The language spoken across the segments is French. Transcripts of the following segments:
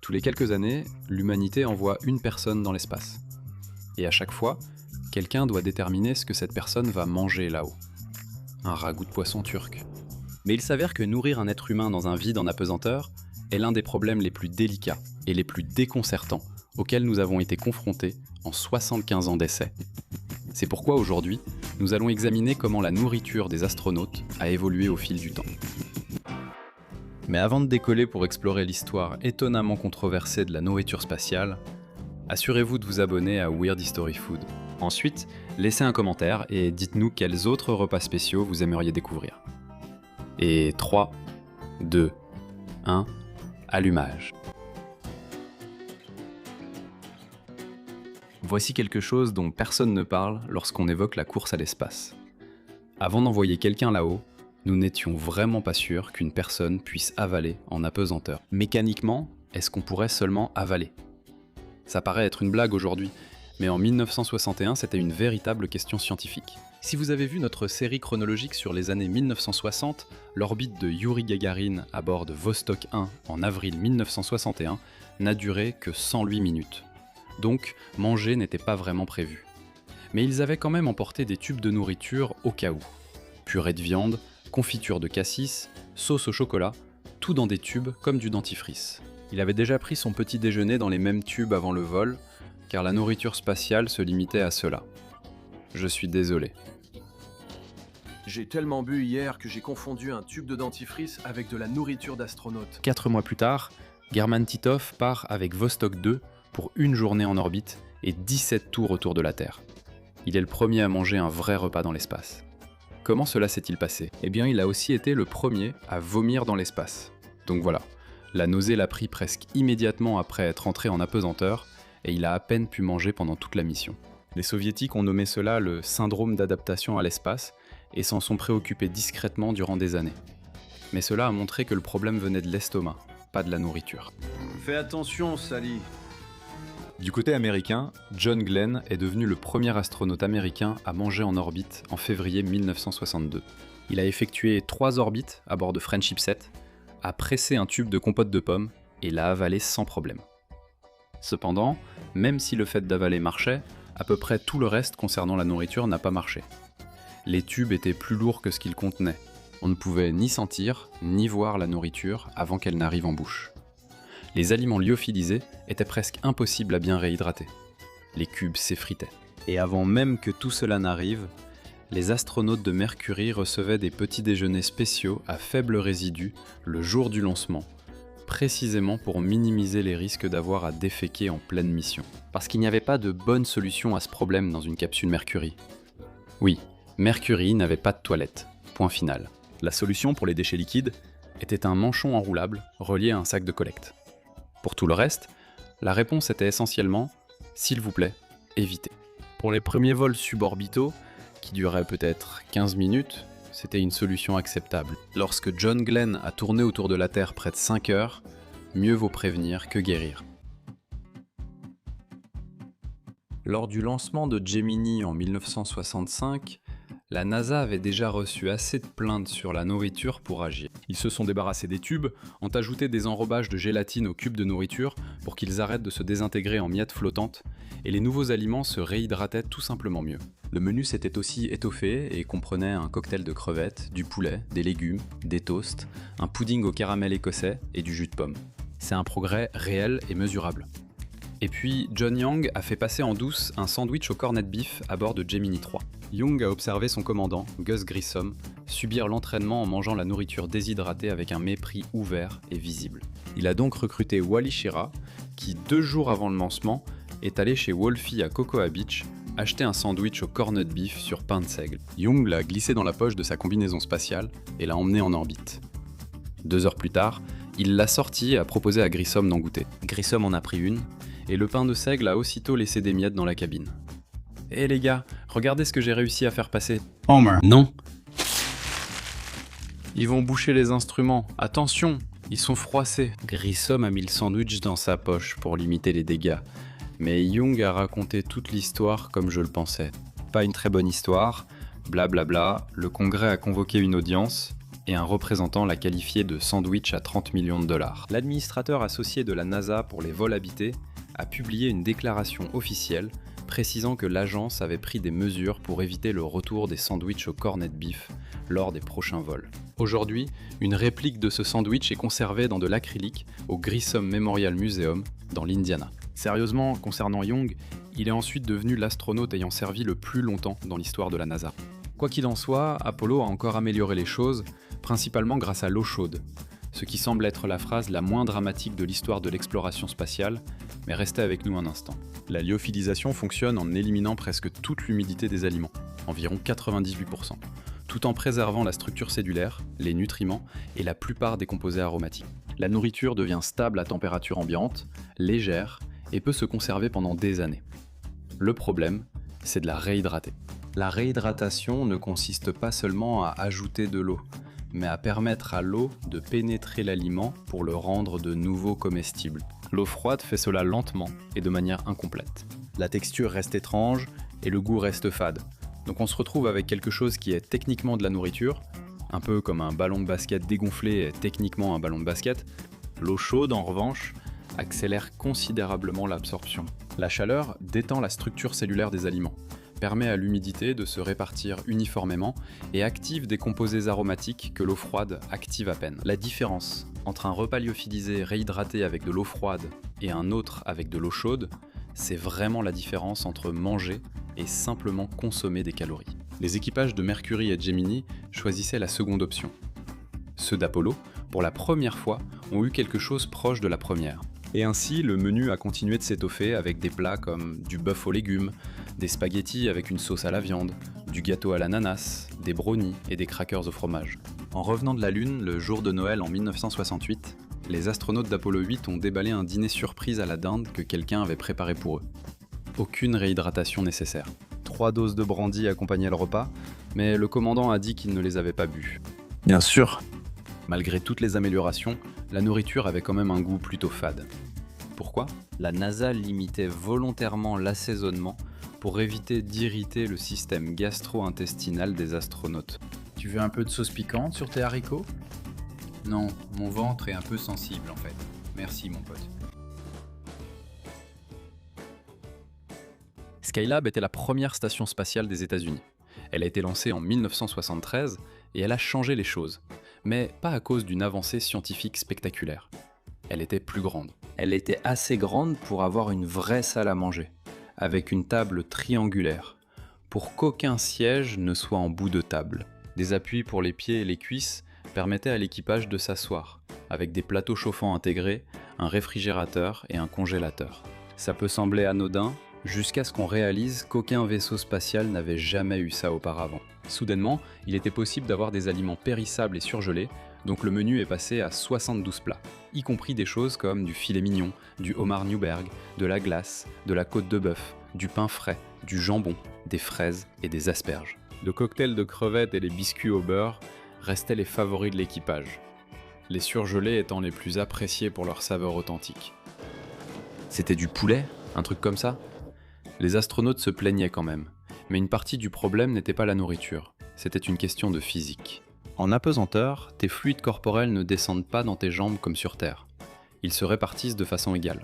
Tous les quelques années, l'humanité envoie une personne dans l'espace. Et à chaque fois, quelqu'un doit déterminer ce que cette personne va manger là-haut. Un ragoût de poisson turc. Mais il s'avère que nourrir un être humain dans un vide en apesanteur est l'un des problèmes les plus délicats et les plus déconcertants auxquels nous avons été confrontés en 75 ans d'essais. C'est pourquoi aujourd'hui, nous allons examiner comment la nourriture des astronautes a évolué au fil du temps. Mais avant de décoller pour explorer l'histoire étonnamment controversée de la nourriture spatiale, assurez-vous de vous abonner à Weird History Food. Ensuite, laissez un commentaire et dites-nous quels autres repas spéciaux vous aimeriez découvrir. Et 3, 2, 1, allumage. Voici quelque chose dont personne ne parle lorsqu'on évoque la course à l'espace. Avant d'envoyer quelqu'un là-haut, nous n'étions vraiment pas sûrs qu'une personne puisse avaler en apesanteur. Mécaniquement, est-ce qu'on pourrait seulement avaler ? Ça paraît être une blague aujourd'hui, mais en 1961, c'était une véritable question scientifique. Si vous avez vu notre série chronologique sur les années 1960, l'orbite de Youri Gagarin à bord de Vostok 1 en avril 1961 n'a duré que 108 minutes. Donc, manger n'était pas vraiment prévu. Mais ils avaient quand même emporté des tubes de nourriture au cas où. Purée de viande, confiture de cassis, sauce au chocolat, tout dans des tubes comme du dentifrice. Il avait déjà pris son petit déjeuner dans les mêmes tubes avant le vol, car la nourriture spatiale se limitait à cela. Je suis désolé. J'ai tellement bu hier que j'ai confondu un tube de dentifrice avec de la nourriture d'astronaute. 4 mois plus tard, German Titov part avec Vostok 2 pour une journée en orbite et 17 tours autour de la Terre. Il est le premier à manger un vrai repas dans l'espace. Comment cela s'est-il passé ? Eh bien, il a aussi été le premier à vomir dans l'espace. Donc voilà, la nausée l'a pris presque immédiatement après être entré en apesanteur, et il a à peine pu manger pendant toute la mission. Les soviétiques ont nommé cela le syndrome d'adaptation à l'espace, et s'en sont préoccupés discrètement durant des années. Mais cela a montré que le problème venait de l'estomac, pas de la nourriture. Fais attention, Sally. Du côté américain, John Glenn est devenu le premier astronaute américain à manger en orbite en février 1962. Il a effectué 3 orbites à bord de Friendship 7, a pressé un tube de compote de pommes et l'a avalé sans problème. Cependant, même si le fait d'avaler marchait, à peu près tout le reste concernant la nourriture n'a pas marché. Les tubes étaient plus lourds que ce qu'ils contenaient. On ne pouvait ni sentir, ni voir la nourriture avant qu'elle n'arrive en bouche. Les aliments lyophilisés étaient presque impossibles à bien réhydrater. Les cubes s'effritaient. Et avant même que tout cela n'arrive, les astronautes de Mercury recevaient des petits déjeuners spéciaux à faible résidu le jour du lancement, précisément pour minimiser les risques d'avoir à déféquer en pleine mission. Parce qu'il n'y avait pas de bonne solution à ce problème dans une capsule Mercury. Oui, Mercury n'avait pas de toilette. Point final. La solution pour les déchets liquides était un manchon enroulable relié à un sac de collecte. Pour tout le reste, la réponse était essentiellement « s'il vous plaît, évitez ». Pour les premiers vols suborbitaux, qui duraient peut-être 15 minutes, c'était une solution acceptable. Lorsque John Glenn a tourné autour de la Terre près de 5 heures, mieux vaut prévenir que guérir. Lors du lancement de Gemini en 1965, la NASA avait déjà reçu assez de plaintes sur la nourriture pour agir. Ils se sont débarrassés des tubes, ont ajouté des enrobages de gélatine aux cubes de nourriture pour qu'ils arrêtent de se désintégrer en miettes flottantes, et les nouveaux aliments se réhydrataient tout simplement mieux. Le menu s'était aussi étoffé et comprenait un cocktail de crevettes, du poulet, des légumes, des toasts, un pudding au caramel écossais et du jus de pomme. C'est un progrès réel et mesurable. Et puis, John Young a fait passer en douce un sandwich au corned beef à bord de Gemini 3. Young a observé son commandant, Gus Grissom, subir l'entraînement en mangeant la nourriture déshydratée avec un mépris ouvert et visible. Il a donc recruté Wally Schirra, qui 2 jours avant le lancement, est allé chez Wolfie à Cocoa Beach acheter un sandwich au corned beef sur pain de seigle. Young l'a glissé dans la poche de sa combinaison spatiale et l'a emmené en orbite. 2 heures plus tard, il l'a sorti et a proposé à Grissom d'en goûter. Grissom en a pris une, et le pain de seigle a aussitôt laissé des miettes dans la cabine. « Hé les gars, regardez ce que j'ai réussi à faire passer. » Homer. Non. Ils vont boucher les instruments. Attention, ils sont froissés. Grissom a mis le sandwich dans sa poche pour limiter les dégâts. Mais Young a raconté toute l'histoire comme je le pensais. Pas une très bonne histoire, blablabla, le congrès a convoqué une audience, et un représentant l'a qualifié de sandwich à 30 millions de dollars. L'administrateur associé de la NASA pour les vols habités a publié une déclaration officielle précisant que l'agence avait pris des mesures pour éviter le retour des sandwichs au cornet de beef lors des prochains vols. Aujourd'hui, une réplique de ce sandwich est conservée dans de l'acrylique au Grissom Memorial Museum dans l'Indiana. Sérieusement, concernant Young, il est ensuite devenu l'astronaute ayant servi le plus longtemps dans l'histoire de la NASA. Quoi qu'il en soit, Apollo a encore amélioré les choses, principalement grâce à l'eau chaude, ce qui semble être la phrase la moins dramatique de l'histoire de l'exploration spatiale, mais restez avec nous un instant. La lyophilisation fonctionne en éliminant presque toute l'humidité des aliments, environ 98%, tout en préservant la structure cellulaire, les nutriments et la plupart des composés aromatiques. La nourriture devient stable à température ambiante, légère et peut se conserver pendant des années. Le problème, c'est de la réhydrater. La réhydratation ne consiste pas seulement à ajouter de l'eau, mais à permettre à l'eau de pénétrer l'aliment pour le rendre de nouveau comestible. L'eau froide fait cela lentement et de manière incomplète. La texture reste étrange et le goût reste fade. Donc on se retrouve avec quelque chose qui est techniquement de la nourriture, un peu comme un ballon de basket dégonflé est techniquement un ballon de basket. L'eau chaude, en revanche, accélère considérablement l'absorption. La chaleur détend la structure cellulaire des aliments, permet à l'humidité de se répartir uniformément et active des composés aromatiques que l'eau froide active à peine. La différence entre un repas lyophilisé réhydraté avec de l'eau froide et un autre avec de l'eau chaude, c'est vraiment la différence entre manger et simplement consommer des calories. Les équipages de Mercury et Gemini choisissaient la seconde option. Ceux d'Apollo, pour la première fois, ont eu quelque chose proche de la première. Et ainsi, le menu a continué de s'étoffer avec des plats comme du bœuf aux légumes, des spaghettis avec une sauce à la viande, du gâteau à l'ananas, des brownies et des crackers au fromage. En revenant de la Lune, le jour de Noël en 1968, les astronautes d'Apollo 8 ont déballé un dîner surprise à la dinde que quelqu'un avait préparé pour eux. Aucune réhydratation nécessaire. 3 doses de brandy accompagnaient le repas, mais le commandant a dit qu'il ne les avait pas bu. Bien sûr. Malgré toutes les améliorations, la nourriture avait quand même un goût plutôt fade. Pourquoi ? La NASA limitait volontairement l'assaisonnement pour éviter d'irriter le système gastro-intestinal des astronautes. Tu veux un peu de sauce piquante sur tes haricots ? Non, mon ventre est un peu sensible en fait. Merci mon pote. Skylab était la première station spatiale des États-Unis. Elle a été lancée en 1973 et elle a changé les choses. Mais pas à cause d'une avancée scientifique spectaculaire. Elle était plus grande. Elle était assez grande pour avoir une vraie salle à manger, avec une table triangulaire, pour qu'aucun siège ne soit en bout de table. Des appuis pour les pieds et les cuisses permettaient à l'équipage de s'asseoir, avec des plateaux chauffants intégrés, un réfrigérateur et un congélateur. Ça peut sembler anodin, jusqu'à ce qu'on réalise qu'aucun vaisseau spatial n'avait jamais eu ça auparavant. Soudainement, il était possible d'avoir des aliments périssables et surgelés, donc le menu est passé à 72 plats, y compris des choses comme du filet mignon, du homard Newberg, de la glace, de la côte de bœuf, du pain frais, du jambon, des fraises et des asperges. Le cocktail de crevettes et les biscuits au beurre restaient les favoris de l'équipage, les surgelés étant les plus appréciés pour leur saveur authentique. C'était du poulet, un truc comme ça ? Les astronautes se plaignaient quand même, mais une partie du problème n'était pas la nourriture, c'était une question de physique. En apesanteur, tes fluides corporels ne descendent pas dans tes jambes comme sur Terre. Ils se répartissent de façon égale.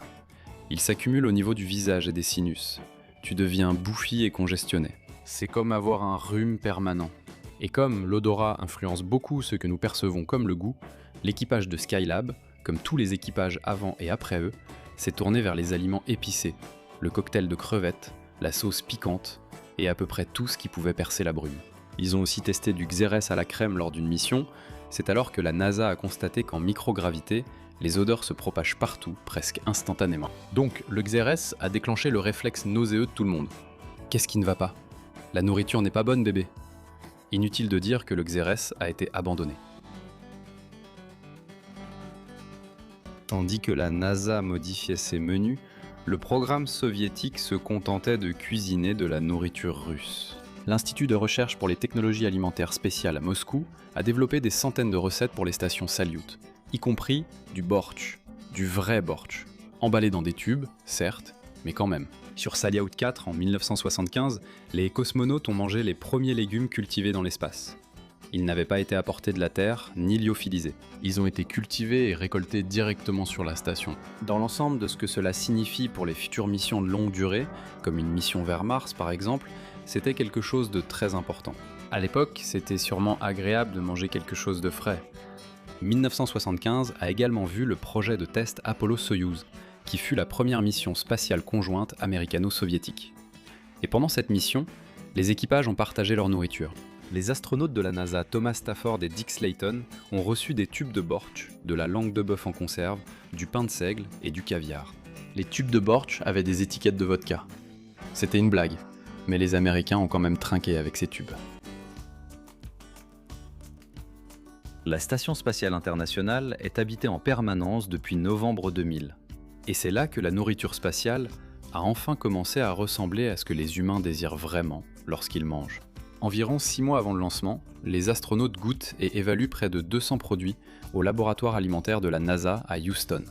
Ils s'accumulent au niveau du visage et des sinus. Tu deviens bouffi et congestionné. C'est comme avoir un rhume permanent. Et comme l'odorat influence beaucoup ce que nous percevons comme le goût, l'équipage de Skylab, comme tous les équipages avant et après eux, s'est tourné vers les aliments épicés, le cocktail de crevettes, la sauce piquante et à peu près tout ce qui pouvait percer la brume. Ils ont aussi testé du xérès à la crème lors d'une mission, c'est alors que la NASA a constaté qu'en microgravité, les odeurs se propagent partout, presque instantanément. Donc, le xérès a déclenché le réflexe nauséeux de tout le monde. Qu'est-ce qui ne va pas ? La nourriture n'est pas bonne, bébé. Inutile de dire que le xérès a été abandonné. Tandis que la NASA modifiait ses menus, le programme soviétique se contentait de cuisiner de la nourriture russe. L'Institut de recherche pour les technologies alimentaires spéciales à Moscou a développé des centaines de recettes pour les stations Salyut, y compris du bortsch, du vrai bortsch, emballé dans des tubes, certes, mais quand même. Sur Salyut 4 en 1975, les cosmonautes ont mangé les premiers légumes cultivés dans l'espace. Ils n'avaient pas été apportés de la Terre, ni lyophilisés. Ils ont été cultivés et récoltés directement sur la station. Dans l'ensemble de ce que cela signifie pour les futures missions de longue durée, comme une mission vers Mars par exemple, c'était quelque chose de très important. À l'époque, c'était sûrement agréable de manger quelque chose de frais. 1975 a également vu le projet de test Apollo-Soyouz, qui fut la première mission spatiale conjointe américano-soviétique. Et pendant cette mission, les équipages ont partagé leur nourriture. Les astronautes de la NASA Thomas Stafford et Dick Slayton ont reçu des tubes de bortsch, de la langue de bœuf en conserve, du pain de seigle et du caviar. Les tubes de bortsch avaient des étiquettes de vodka. C'était une blague, mais les Américains ont quand même trinqué avec ces tubes. La Station spatiale internationale est habitée en permanence depuis novembre 2000. Et c'est là que la nourriture spatiale a enfin commencé à ressembler à ce que les humains désirent vraiment lorsqu'ils mangent. Environ 6 mois avant le lancement, les astronautes goûtent et évaluent près de 200 produits au laboratoire alimentaire de la NASA à Houston,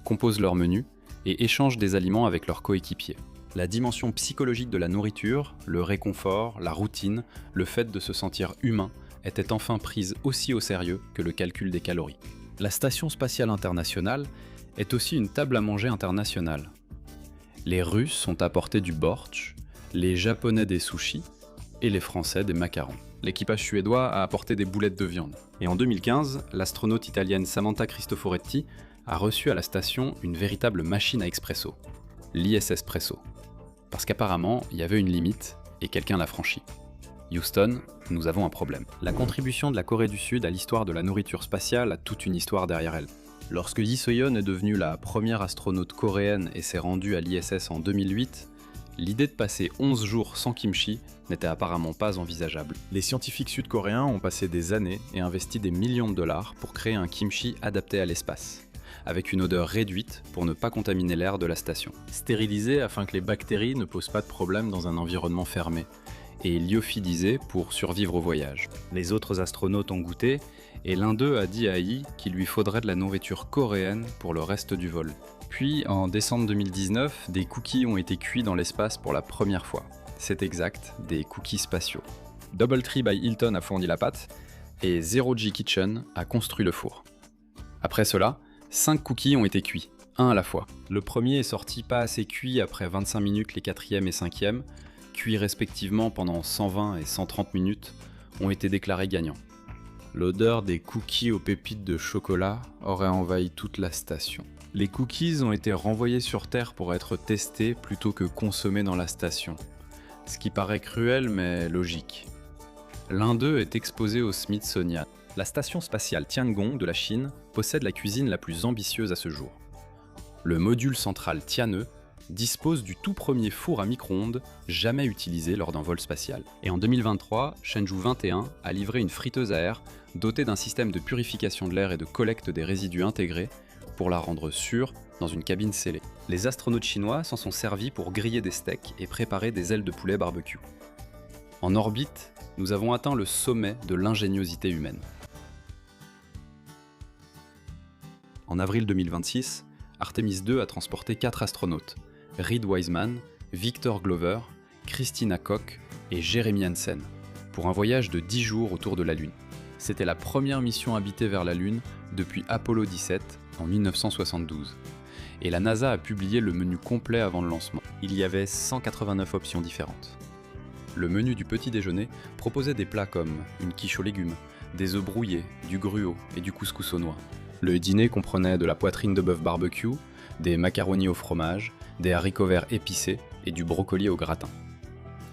composent leur menu et échangent des aliments avec leurs coéquipiers. La dimension psychologique de la nourriture, le réconfort, la routine, le fait de se sentir humain, était enfin prise aussi au sérieux que le calcul des calories. La Station spatiale internationale est aussi une table à manger internationale. Les Russes ont apporté du bortsch, les Japonais des sushis, et les Français des macarons. L'équipage suédois a apporté des boulettes de viande. Et en 2015, l'astronaute italienne Samantha Cristoforetti a reçu à la station une véritable machine à expresso, l'ISS Presso. Parce qu'apparemment, il y avait une limite, et quelqu'un l'a franchie. Houston, nous avons un problème. La contribution de la Corée du Sud à l'histoire de la nourriture spatiale a toute une histoire derrière elle. Lorsque Yi So-yeon est devenue la première astronaute coréenne et s'est rendue à l'ISS en 2008, l'idée de passer 11 jours sans kimchi n'était apparemment pas envisageable. Les scientifiques sud-coréens ont passé des années et investi des millions de dollars pour créer un kimchi adapté à l'espace, avec une odeur réduite pour ne pas contaminer l'air de la station. Stérilisé afin que les bactéries ne posent pas de problème dans un environnement fermé, et lyophilisé pour survivre au voyage. Les autres astronautes ont goûté, et l'un d'eux a dit à Yi qu'il lui faudrait de la nourriture coréenne pour le reste du vol. Puis, en décembre 2019, des cookies ont été cuits dans l'espace pour la première fois. C'est exact, des cookies spatiaux. Doubletree by Hilton a fourni la pâte, et Zero G Kitchen a construit le four. Après cela, 5 cookies ont été cuits, un à la fois. Le premier est sorti pas assez cuit après 25 minutes les 4e et 5e, cuits respectivement pendant 120 et 130 minutes, ont été déclarés gagnants. L'odeur des cookies aux pépites de chocolat aurait envahi toute la station. Les cookies ont été renvoyés sur Terre pour être testés plutôt que consommés dans la station. Ce qui paraît cruel mais logique. L'un d'eux est exposé au Smithsonian. La station spatiale Tiangong de la Chine possède la cuisine la plus ambitieuse à ce jour. Le module central Tianhe dispose du tout premier four à micro-ondes jamais utilisé lors d'un vol spatial. Et en 2023, Shenzhou 21 a livré une friteuse à air dotée d'un système de purification de l'air et de collecte des résidus intégrés pour la rendre sûre dans une cabine scellée. Les astronautes chinois s'en sont servis pour griller des steaks et préparer des ailes de poulet barbecue. En orbite, nous avons atteint le sommet de l'ingéniosité humaine. En avril 2026, Artemis II a transporté 4 astronautes, Reed Wiseman, Victor Glover, Christina Koch et Jeremy Hansen, pour un voyage de 10 jours autour de la Lune. C'était la première mission habitée vers la Lune depuis Apollo 17 en 1972. Et la NASA a publié le menu complet avant le lancement. Il y avait 189 options différentes. Le menu du petit déjeuner proposait des plats comme une quiche aux légumes, des œufs brouillés, du gruau et du couscous aux noix. Le dîner comprenait de la poitrine de bœuf barbecue, des macaronis au fromage, des haricots verts épicés et du brocoli au gratin.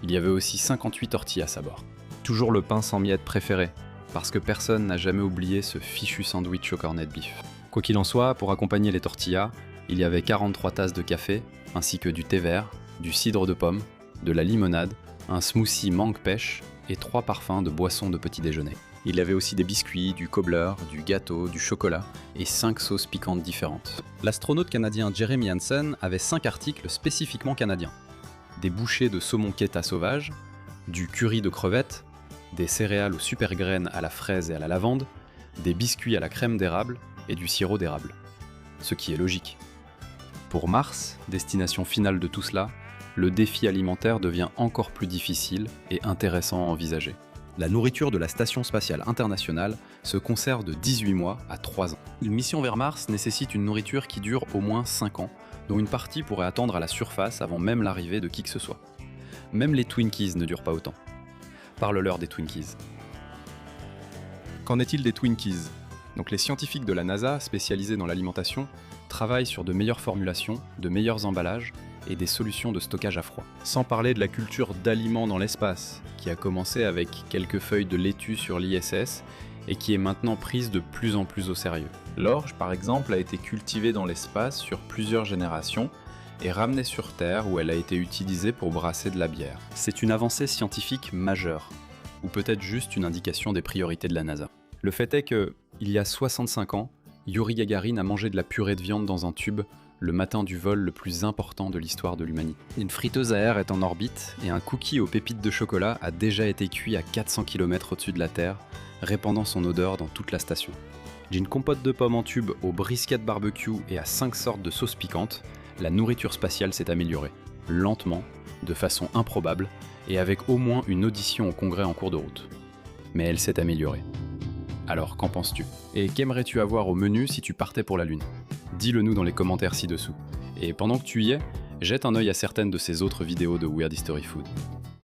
Il y avait aussi 58 tortillas à bord. Toujours le pain sans miettes préféré, parce que personne n'a jamais oublié ce fichu sandwich au cornet de beef. Quoi qu'il en soit, pour accompagner les tortillas, il y avait 43 tasses de café, ainsi que du thé vert, du cidre de pomme, de la limonade, un smoothie mangue pêche et 3 parfums de boissons de petit déjeuner. Il y avait aussi des biscuits, du cobbler, du gâteau, du chocolat et 5 sauces piquantes différentes. L'astronaute canadien Jeremy Hansen avait 5 articles spécifiquement canadiens. Des bouchées de saumon keta sauvage, du curry de crevettes, des céréales aux super graines à la fraise et à la lavande, des biscuits à la crème d'érable et du sirop d'érable. Ce qui est logique. Pour Mars, destination finale de tout cela, le défi alimentaire devient encore plus difficile et intéressant à envisager. La nourriture de la Station spatiale internationale se conserve de 18 mois à 3 ans. Une mission vers Mars nécessite une nourriture qui dure au moins 5 ans, dont une partie pourrait attendre à la surface avant même l'arrivée de qui que ce soit. Même les Twinkies ne durent pas autant. Parle-leur des Twinkies. Qu'en est-il des Twinkies ? Donc les scientifiques de la NASA, spécialisés dans l'alimentation, Travaillent sur de meilleures formulations, de meilleurs emballages et des solutions de stockage à froid. sans parler de la culture d'aliments dans l'espace, Qui a commencé avec quelques feuilles de laitue sur l'ISS et qui est maintenant prise de plus en plus au sérieux. L'orge, par exemple, a été cultivée dans l'espace sur plusieurs générations et ramenée sur Terre où elle a été utilisée pour brasser de la bière. C'est une avancée scientifique majeure, ou peut-être juste une indication des priorités de la NASA. Le fait est que, il y a 65 ans, Yuri Gagarin a mangé de la purée de viande dans un tube le matin du vol le plus important de l'histoire de l'humanité. Une friteuse à air est en orbite et un cookie aux pépites de chocolat a déjà été cuit à 400 km au-dessus de la Terre, répandant son odeur dans toute la station. D'une compote de pommes en tube au brisket barbecue et à 5 sortes de sauces piquantes, la nourriture spatiale s'est améliorée. Lentement, de façon improbable, et avec au moins une audition au Congrès en cours de route. Mais elle s'est améliorée. Alors, qu'en penses-tu ? Et qu'aimerais-tu avoir au menu si tu partais pour la Lune ? Dis-le nous dans les commentaires ci-dessous. Et pendant que tu y es, jette un œil à certaines de ces autres vidéos de Weird History Food.